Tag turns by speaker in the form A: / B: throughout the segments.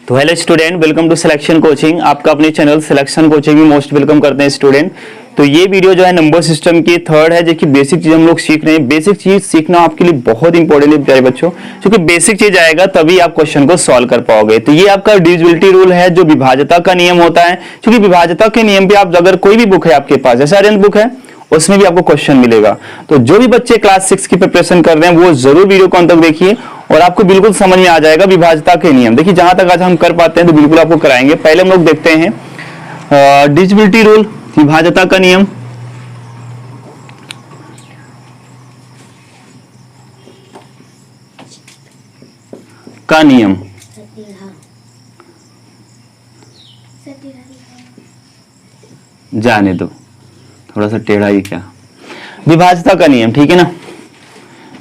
A: तो hello student, welcome to selection coaching. आपका अपने चैनल सिलेक्शन कोचिंग में मोस्ट वेलकम करते हैं स्टूडेंट। तो ये वीडियो जो है नंबर सिस्टम की थर्ड है, जो कि बेसिक चीज हम लोग सीख रहे हैं। बेसिक चीज सीखना आपके लिए बहुत इंपॉर्टेंट है प्यारे बच्चों, क्योंकि बेसिक चीज आएगा तभी आप क्वेश्चन को सॉल्व कर पाओगे। तो ये आपका डिविजिबिलिटी रूल है, जो विभाज्यता का नियम होता है। क्योंकि विभाज्यता के नियम पे आप अगर कोई भी बुक है आपके पास, जैसे आर्यन बुक है, उसमें भी आपको क्वेश्चन मिलेगा। तो जो भी बच्चे क्लास 6 की प्रिपरेशन कर रहे हैं वो जरूर वीडियो को अंत तक देखिए और आपको बिल्कुल समझ में आ जाएगा विभाज्यता के नियम। देखिए जहां तक आज हम कर पाते हैं तो बिल्कुल आपको कराएंगे। पहले हम लोग देखते हैं डिविजिबिलिटी रूल, विभाज्यता का नियम। का नियम जाने दो, थोड़ा सा टेढ़ा ही क्या, विभाज्यता का नियम, ठीक है ना।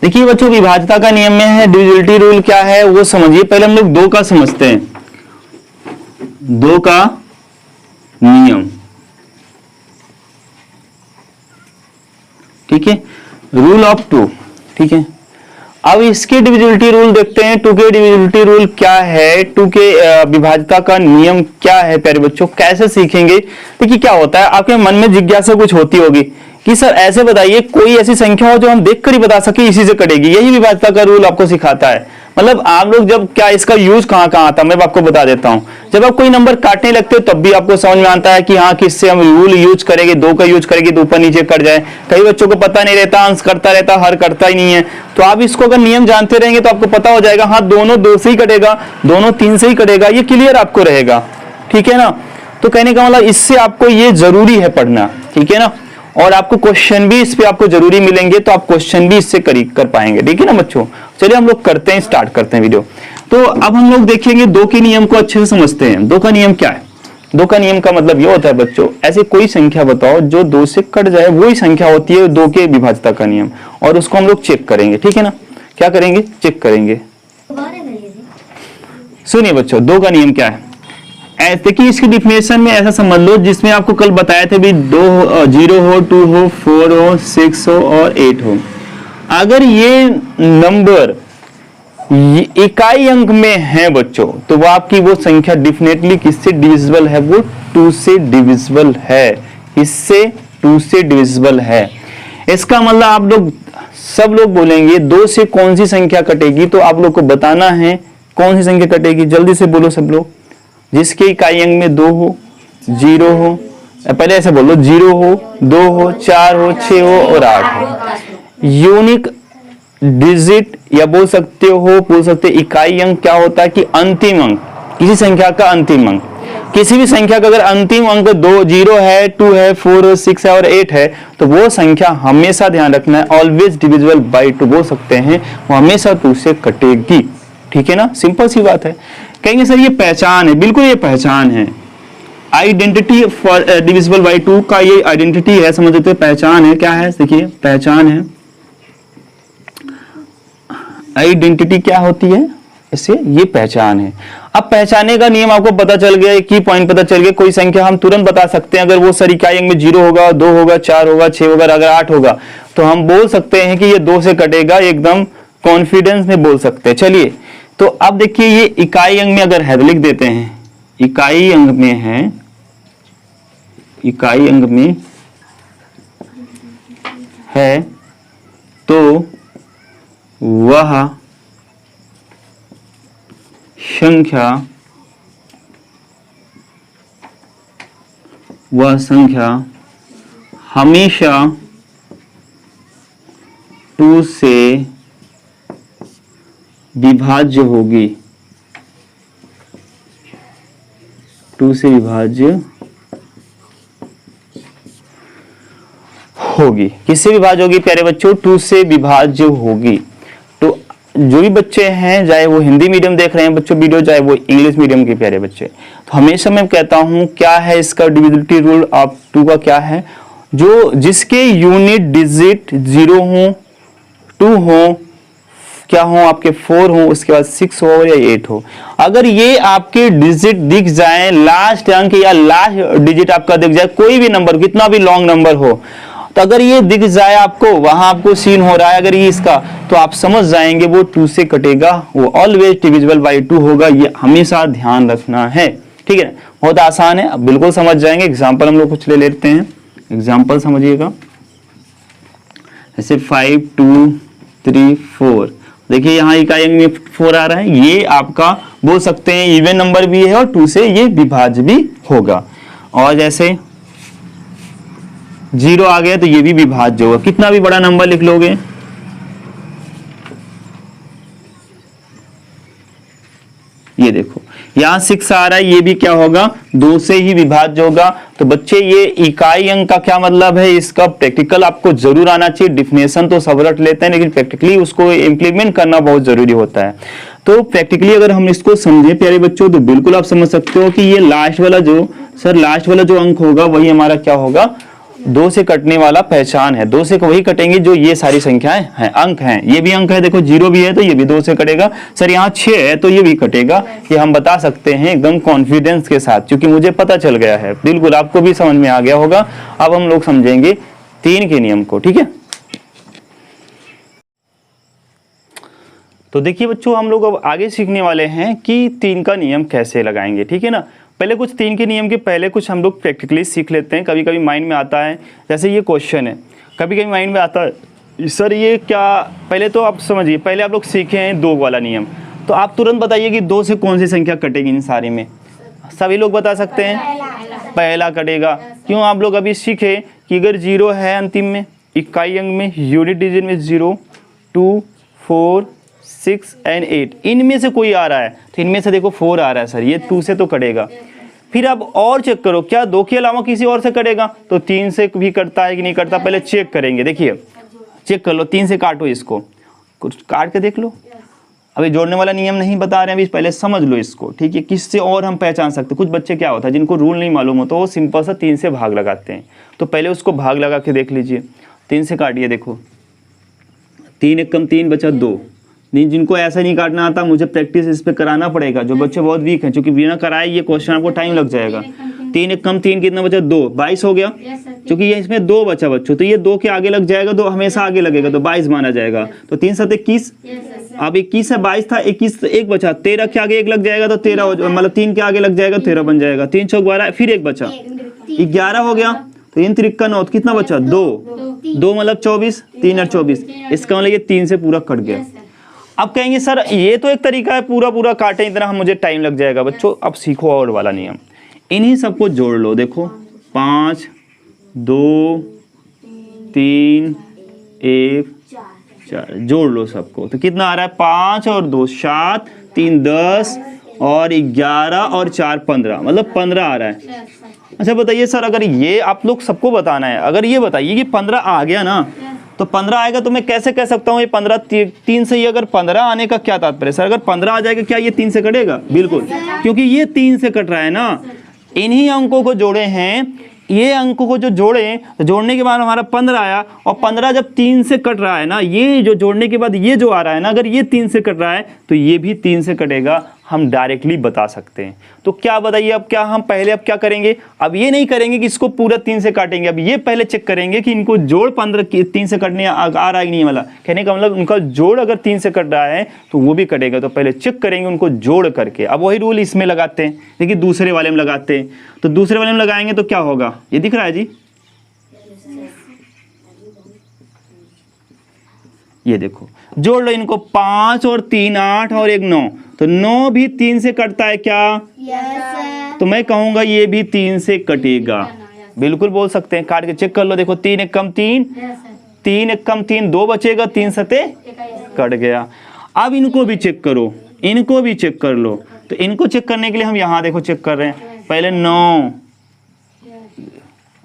A: देखिए बच्चों, विभाज्यता का नियम में है डिविजिबिलिटी रूल क्या है वो समझिए। पहले हम लोग दो का समझते हैं, दो का नियम, ठीक है, रूल ऑफ टू, ठीक है। अब इसके डिविजिबिलिटी रूल देखते हैं। टू के डिविजिबिलिटी रूल क्या है, टू के विभाज्यता का नियम क्या है प्यारे बच्चों, कैसे सीखेंगे। देखिए क्या होता है, आपके मन में जिज्ञासा कुछ होती होगी कि सर ऐसे बताइए कोई ऐसी संख्या हो जो हम देखकर ही बता सके इसी से कटेगी। यही विभाज्यता का रूल आपको सिखाता है। मतलब आप लोग जब क्या इसका यूज कहां कहां आता है मैं आपको बता देता हूं। जब आप कोई नंबर काटने लगते हो तब भी आपको समझ में आता है कि हाँ किससे हम रूल यूज करेंगे, दो का यूज करेंगे तो ऊपर नीचे कट जाए। कई बच्चों को पता नहीं रहता, अंश करता रहता, हर करता ही नहीं है। तो आप इसको अगर नियम जानते रहेंगे तो आपको पता हो जाएगा, हाँ दोनों दो से ही कटेगा, दोनों तीन से ही कटेगा, ये क्लियर आपको रहेगा, ठीक है ना। तो कहने का मतलब इससे आपको ये जरूरी है पढ़ना, ठीक है ना। और आपको क्वेश्चन भी इस पे आपको जरूरी मिलेंगे, तो आप क्वेश्चन भी इससे कर पाएंगे, ठीक है ना बच्चों। चलिए हम लोग करते हैं, स्टार्ट करते हैं वीडियो। तो अब हम लोग देखेंगे दो के नियम को अच्छे से समझते हैं। दो का नियम क्या है? दो का नियम का मतलब ये होता है बच्चों, ऐसे कोई संख्या बताओ जो दो से कट जाए, वही संख्या होती है दो के विभाज्यता का नियम। और उसको हम लोग चेक करेंगे, ठीक है ना। क्या करेंगे? चेक करेंगे। सुनिए बच्चों, दो का नियम क्या है। देखिए इसकी डिफिनेशन में ऐसा समझ लो, जिसमें आपको कल बताया थे भी दो 0 हो, 2 हो, 4 हो, 6 हो और 8 हो। अगर ये नंबर इकाई अंक में है बच्चों, तो वो आपकी वो संख्या डेफिनेटली किससे डिविजिबल है? वो 2 से डिविजिबल है। इससे 2 से डिविजिबल है। इसका मतलब आप लोग सब लोग बोलेंगे 2 से कौन सी संख्या कटेगी, तो आप लोग को बताना है कौन सी संख्या कटेगी। जल्दी से बोलो सब लोग। जिसके इकाई अंक में 2 हो, 0 हो, पहले ऐसे बोलो, 0 हो, 2 हो, 4 हो, 6 हो और 8 हो। यूनिक डिजिट या बोल सकते इकाई अंक क्या होता है कि अंतिम अंक, किसी संख्या का अंतिम अंक। किसी भी संख्या का अगर अंतिम अंक 2 0 है, 2 है, 4 है, 6 है और 8 है, तो वो संख्या हमेशा ध्यान रखना है ऑलवेज डिविजिबल बाय 2 बोल सकते हैं, वो हमेशा 2 से कटेगी, ठीक है ना। सिंपल सी बात है। कहेंगे सर ये पहचान है, बिल्कुल ये पहचान है। आइडेंटिटी फॉर डिविजिबल बाय 2 का ये आइडेंटिटी है, समझ लेते हैं, पहचान है। क्या है? देखिए पहचान है। आइडेंटिटी क्या होती है? इससे ये पहचान है। अब पहचाने का नियम आपको पता चल गया, एक ही पॉइंट पता चल गया। कोई संख्या हम तुरंत बता सकते हैं, अगर वो सर इकाई अंक में 0 होगा, 2 होगा, 4 होगा, 6 होगा, अगर 8 होगा, तो हम बोल सकते हैं कि ये 2 से कटेगा, एकदम कॉन्फिडेंस में बोल सकते हैं। चलिए तो अब देखिए ये इकाई अंक में अगर है तो लिख देते हैं, इकाई अंक में है, इकाई अंक में है तो वह संख्या हमेशा 2 से विभाज्य होगी, 2 से विभाज्य होगी। किससे विभाज्य होगी प्यारे बच्चों? 2 से विभाज्य होगी। तो जो भी बच्चे हैं, चाहे वो हिंदी मीडियम देख रहे हैं बच्चों वीडियो, चाहे वो इंग्लिश मीडियम के प्यारे बच्चे, तो हमेशा मैं कहता हूं क्या है इसका डिविजिबिलिटी रूल ऑफ 2 का क्या है, जो जिसके यूनिट डिजिट 0 हो, 2 हो, क्या हो आपके 4 हो, उसके बाद 6 हो या 8 हो। अगर ये आपके डिजिट दिख जाए, लास्ट अंक या लास्ट डिजिट आपका दिख जाए, कोई भी नंबर कितना भी लॉन्ग नंबर हो, तो अगर ये दिख जाए आपको, वहां आपको सीन हो रहा है अगर ये इसका, तो आप समझ जाएंगे वो 2 से कटेगा, वो ऑलवेज डिविजिबल बाई 2 होगा, ये हमेशा ध्यान रखना है। ठीक है, बहुत आसान है, अब बिल्कुल समझ जाएंगे। एग्जाम्पल हम लोग कुछ ले लेते हैं, एग्जाम्पल समझिएगा। जैसे 5 2 3 4, देखिए यहाँ इकाई अंक में 4 आ रहा है, ये आपका बोल सकते हैं इवन नंबर भी है और 2 से ये विभाज्य भी होगा। और जैसे 0 आ गया तो ये भी विभाज्य होगा, कितना भी बड़ा नंबर लिख लोगे। ये देखो यहाँ 6 आ रहा है, ये भी क्या होगा, 2 से ही विभाज्य होगा। तो बच्चे ये इकाई अंक का क्या मतलब है, इसका प्रैक्टिकल आपको जरूर आना चाहिए। डिफिनेशन तो सब रट लेते हैं, लेकिन प्रैक्टिकली उसको इम्प्लीमेंट करना बहुत जरूरी होता है। तो प्रैक्टिकली अगर हम इसको समझे प्यारे बच्चों, तो बिल्कुल आप समझ सकते हो कि ये लास्ट वाला जो अंक होगा वही हमारा क्या होगा, 2 से कटने वाला पहचान है। 2 से वही कटेंगे जो ये सारी संख्याएं हैं, अंक हैं। ये भी अंक है, देखो 0 भी है तो ये भी 2 से कटेगा। सर यहाँ 6 है तो ये भी कटेगा, ये हम बता सकते हैं एकदम कॉन्फिडेंस के साथ, क्योंकि मुझे पता चल गया है। बिल्कुल आपको भी समझ में आ गया होगा। अब हम लोग समझेंगे 3 के नियम को। ठीक है, तो देखिए बच्चों, हम लोग अब आगे सीखने वाले हैं कि 3 का नियम कैसे लगाएंगे। ठीक है ना, पहले कुछ 3 के नियम के पहले कुछ हम लोग प्रैक्टिकली सीख लेते हैं। कभी कभी माइंड में आता है, जैसे ये क्वेश्चन है, कभी कभी माइंड में आता है सर ये क्या, पहले तो आप समझिए, पहले आप लोग सीखे हैं 2 वाला नियम, तो आप तुरंत बताइए कि 2 से कौन सी संख्या कटेगी इन सारी में। सभी लोग बता सकते हैं पहला कटेगा। क्यों, आप लोग अभी सीखे कि अगर 0 है अंतिम में, इकाई अंक में, यूनिट डिजिट में 0 2 4 6 एंड 8, इनमें से कोई आ रहा है, तो इनमें से देखो 4 आ रहा है, सर ये 2 से तो कटेगा। फिर अब और चेक करो, क्या 2 के अलावा किसी और से कटेगा, तो 3 से भी कटता है कि नहीं कटता, पहले चेक करेंगे। देखिए चेक कर लो, 3 से काटो, इसको कुछ काट के देख लो। अभी जोड़ने वाला नियम नहीं बता रहे हैं, अभी पहले समझ लो इसको। ठीक है, किससे और हम पहचान सकते हैं। कुछ बच्चे क्या होता है जिनको रूल नहीं मालूम होता, वो सिंपल सा 3 से भाग लगाते हैं, तो पहले उसको भाग लगा के देख लीजिए। 3 से काटिए, देखो 3 एक कम 3 बचा 2। नहीं, जिनको ऐसा नहीं काटना आता, मुझे प्रैक्टिस इस पे कराना पड़ेगा। जो बच्चे बहुत वीक हैं, क्योंकि बिना कराए ये क्वेश्चन आपको टाइम लग जाएगा। 3 एक कम 3 कितना बचा 2, 22 हो गया। क्योंकि ये इसमें 2 बचा बच्चों, तो ये 2 के आगे लग जाएगा, 2 हमेशा आगे लगेगा, तो 22 माना जाएगा। तो 3 7 21, अब 21 है, 22 था, 21 1 बचा, 13 के आगे 1 लग जाएगा तो 13 मतलब 3 के आगे लग जाएगा, 13 बन जाएगा। 3 चौक 12, फिर 1 बचा, 11 हो गया। तो 3 3 9, कितना बचा 2 मतलब 24, 3 और 24, इसका मतलब ये 3 से पूरा कट गया। अब कहेंगे सर ये तो एक तरीका है, पूरा पूरा काटे इतना मुझे टाइम लग जाएगा। बच्चों अब सीखो और वाला नियम, इन्हीं सबको जोड़ लो। देखो 5 2 3 1 4, जोड़ लो सबको, तो कितना आ रहा है, 5 और 2 7, 3 10 और 11 और 4 15, मतलब 15 आ रहा है। अच्छा बताइए सर, अगर ये आप लोग सबको बताना है, अगर ये बताइए कि 15 आ गया ना, तो 15 आएगा तो मैं कैसे कह सकता हूँ ये 15 3 से, ये अगर 15 आने का क्या तात्पर्य सर, अगर 15 आ जाएगा क्या ये 3 से कटेगा? बिल्कुल, क्योंकि ये 3 से कट रहा है ना। इन्हीं अंकों को जोड़े हैं, ये अंकों को जो जोड़े, तो जोड़ने के बाद हमारा 15 आया, और 15 जब 3 से कट रहा है ना, ये जो जोड़ने के बाद ये जो आ रहा है ना, अगर ये 3 से कट रहा है तो ये भी 3 से कटेगा, हम डायरेक्टली बता सकते हैं। तो क्या बताइए, अब क्या हम पहले अब क्या करेंगे, अब ये नहीं करेंगे कि इसको पूरा 3 से काटेंगे, अब ये पहले चेक करेंगे कि इनको जोड़ 15 3 से कटने आ रहा है कि नहीं वाला। कहने का मतलब उनका जोड़ अगर 3 से कट रहा है तो वो भी कटेगा, तो पहले चेक करेंगे उनको जोड़ करके। अब वही रूल इसमें लगाते हैं, देखिए दूसरे वाले में लगाते हैं, तो दूसरे वाले में लगाएंगे तो क्या होगा, ये दिख रहा है जी, ये देखो जोड़ लो इनको, 5 और 3 8 और 1 9, तो 9 भी 3 से कटता है क्या? यस। तो मैं कहूंगा ये भी 3 से कटेगा, बिल्कुल बोल सकते हैं। काट के चेक कर लो, देखो 3 एक कम 3, 3 एक कम 3, 2 बचेगा, 3 सते कट गया। अब इनको भी चेक करो, इनको भी चेक कर लो। तो इनको चेक करने के लिए हम यहाँ देखो चेक कर रहे हैं, पहले 9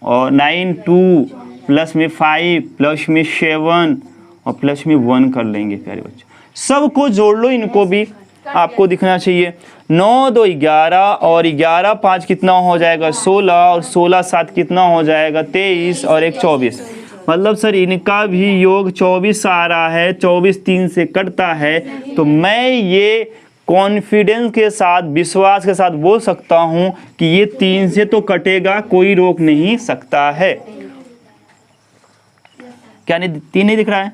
A: और 9 2 प्लस में 5 प्लस में 7 और प्लस में 1 कर लेंगे प्यारे बच्चे। सबको जोड़ लो, इनको भी आपको दिखना चाहिए। 9 2 11 और 11 5 कितना हो जाएगा 16, और 16 7 कितना हो जाएगा 23 और 1 24। मतलब सर इनका भी योग 24 आ रहा है, 24 3 से कटता है। तो मैं ये कॉन्फिडेंस के साथ, विश्वास के साथ बोल सकता हूं कि ये 3 से तो कटेगा, कोई रोक नहीं सकता है। क्या नहीं, 3 नहीं दिख रहा है,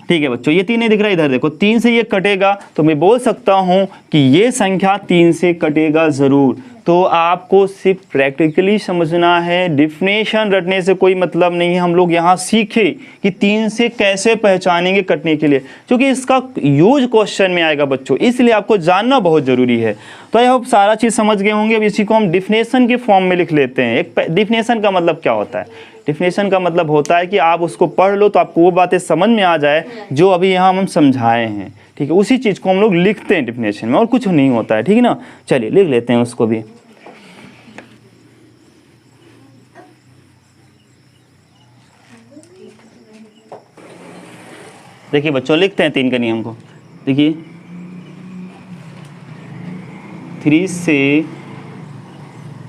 A: ठीक है बच्चों, ये 3 नहीं दिख रहा है, इधर देखो 3 से ये कटेगा तो मैं बोल सकता हूं कि ये संख्या 3 से कटेगा जरूर। तो आपको सिर्फ प्रैक्टिकली समझना है, डिफिनेशन रटने से कोई मतलब नहीं है। हम लोग यहाँ सीखे कि 3 से कैसे पहचानेंगे कटने के लिए, क्योंकि इसका यूज क्वेश्चन में आएगा बच्चों, इसलिए आपको जानना बहुत ज़रूरी है। तो आई होप सारा चीज़ समझ गए होंगे। अब इसी को हम डिफिनेशन के फॉर्म में लिख लेते हैं। एक डिफिनेशन का मतलब क्या होता है? डिफिनेशन का मतलब होता है कि आप उसको पढ़ लो तो आपको वो बातें समझ में आ जाए जो अभी यहाँ हम समझाए हैं, ठीक है। उसी चीज़ को हम लोग लिखते हैं डिफिनेशन में, और कुछ नहीं होता है, ठीक है ना। चलिए लिख लेते हैं उसको भी। देखिए बच्चों, लिखते हैं 3 के नियम को। देखिए 3 से,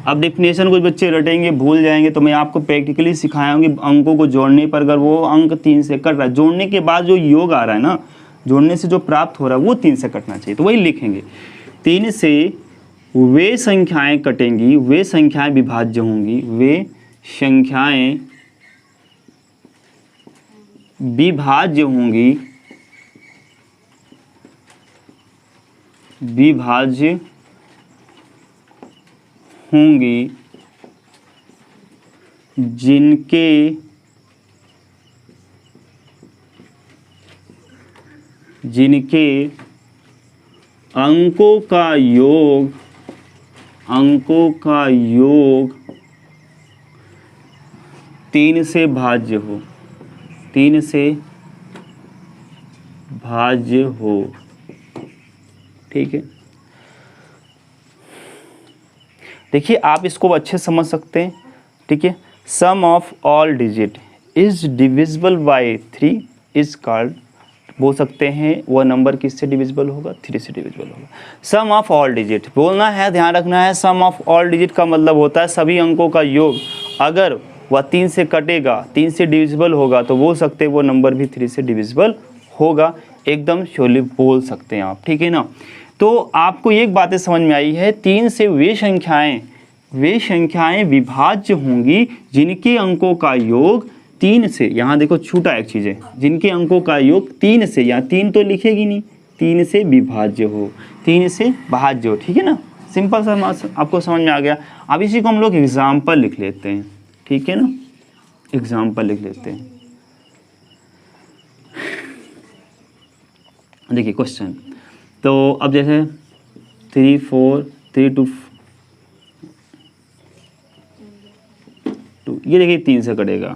A: अब डेफिनेशन कुछ बच्चे रटेंगे भूल जाएंगे, तो मैं आपको प्रैक्टिकली सिखाऊंगी अंकों को जोड़ने पर। अगर वो अंक 3 से कट रहा है, जोड़ने के बाद जो योग आ रहा है ना, जोड़ने से जो प्राप्त हो रहा है वो 3 से कटना चाहिए, तो वही लिखेंगे। 3 से वे संख्याएं कटेंगी, वे संख्याएं विभाज्य होंगी, वे संख्याएं विभाज्य होंगी, विभाज्य होंगी, जिनके अंकों का योग 3 से भाज्य हो, 3 से भाज्य हो, ठीक है। देखिए आप इसको अच्छे समझ सकते हैं, ठीक है। Sum of all digit is divisible by 3 is called, बोल सकते हैं वह नंबर किससे डिविजिबल होगा? 3 से डिविजिबल होगा। सम ऑफ ऑल डिजिट बोलना है, ध्यान रखना है। सम ऑफ ऑल डिजिट का मतलब होता है सभी अंकों का योग, अगर वह 3 से कटेगा, 3 से डिविजिबल होगा, तो बोल सकते हैं वो नंबर भी 3 से डिविजिबल होगा। एकदम श्योरली बोल सकते हैं आप, ठीक है ना। तो आपको एक बातें समझ में आई है, 3 से वे संख्याएं विभाज्य होंगी जिनके अंकों का योग 3 से, यहाँ देखो छूटा एक चीज़ है, जिनके अंकों का योग 3 से, यहाँ 3 तो लिखेगी नहीं, 3 से विभाज्य हो, 3 से भाज्य हो, ठीक है ना। सिंपल सा आपको समझ में आ गया। अब इसी को हम लोग एग्जाम्पल लिख लेते हैं, ठीक है ना, एग्जाम्पल लिख लेते हैं। देखिए क्वेश्चन, तो अब जैसे 3 4 3 2 2, ये देखिए 3 से कटेगा,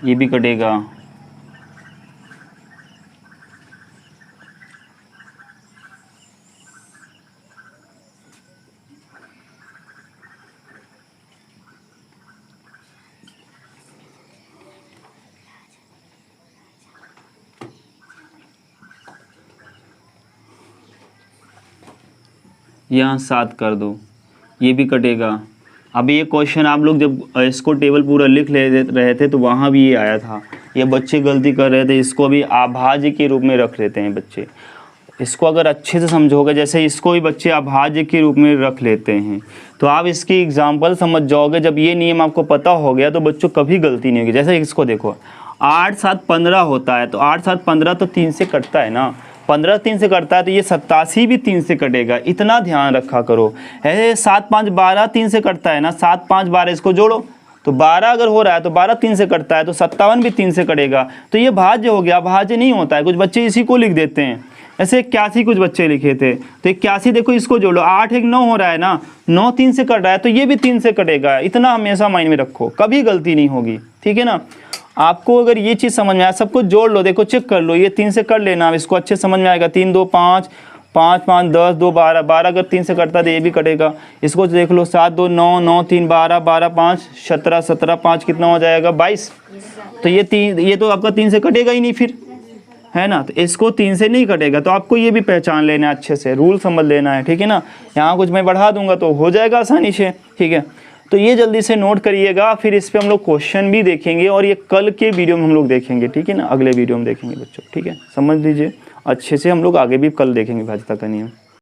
A: ये भी कटेगा, यहाँ 7 कर दो, ये भी कटेगा। अभी ये क्वेश्चन आप लोग जब इसको टेबल पूरा लिख ले रहे थे तो वहाँ भी ये आया था, ये बच्चे गलती कर रहे थे, इसको भी अभाज्य के रूप में रख लेते हैं बच्चे। इसको अगर अच्छे से समझोगे, जैसे इसको भी बच्चे अभाज्य के रूप में रख लेते हैं, तो आप इसकी एग्जाम्पल समझ जाओगे। जब ये नियम आपको पता हो गया तो बच्चों कभी गलती नहीं होगी। जैसे इसको देखो, 8 7 15 होता है, तो 8 7 15 तो 3 से कटता है ना, 15 3 से कटता है, तो ये 87 भी 3 से कटेगा, इतना ध्यान रखा करो। ऐसे 7 5 12 3 से कटता है ना, 7 5 12 इसको जोड़ो तो 12 अगर हो रहा है तो 12 3 से कटता है, तो 57 भी 3 से कटेगा, तो ये भाज्य हो गया। भाज्य नहीं होता है, कुछ बच्चे इसी को लिख देते हैं। ऐसे 81 कुछ बच्चे लिखे थे, तो 81 देखो इसको जोड़ो, 8 1 9 हो रहा है ना, 9 3 से कट रहा है, तो ये भी 3 से कटेगा। इतना हमेशा माइंड में रखो, कभी गलती नहीं होगी, ठीक है ना। आपको अगर ये चीज़ समझ में आया, सबको जोड़ लो, देखो चेक कर लो, ये 3 से कर लेना, अब इसको अच्छे समझ में आएगा। 3 2 5 5 5 10 2 12 12 अगर 3 से कटता है तो ये भी कटेगा। इसको देख लो, 7 2 9 9 3 12 12 5 17 17 5 कितना हो जाएगा 22। तो ये तो आपका 3 से कटेगा ही नहीं फिर, है ना। तो इसको 3 से नहीं कटेगा, तो आपको ये भी पहचान लेना है, अच्छे से रूल समझ लेना है, ठीक है ना। यहाँ कुछ मैं बढ़ा दूंगा तो हो जाएगा आसानी से, ठीक है। तो ये जल्दी से नोट करिएगा, फिर इस पे हम लोग क्वेश्चन भी देखेंगे और ये कल के वीडियो में हम लोग देखेंगे, ठीक है ना, अगले वीडियो में देखेंगे बच्चों, ठीक है। समझ लीजिए अच्छे से हम लोग आगे भी कल देखेंगे भाज्यता का नियम।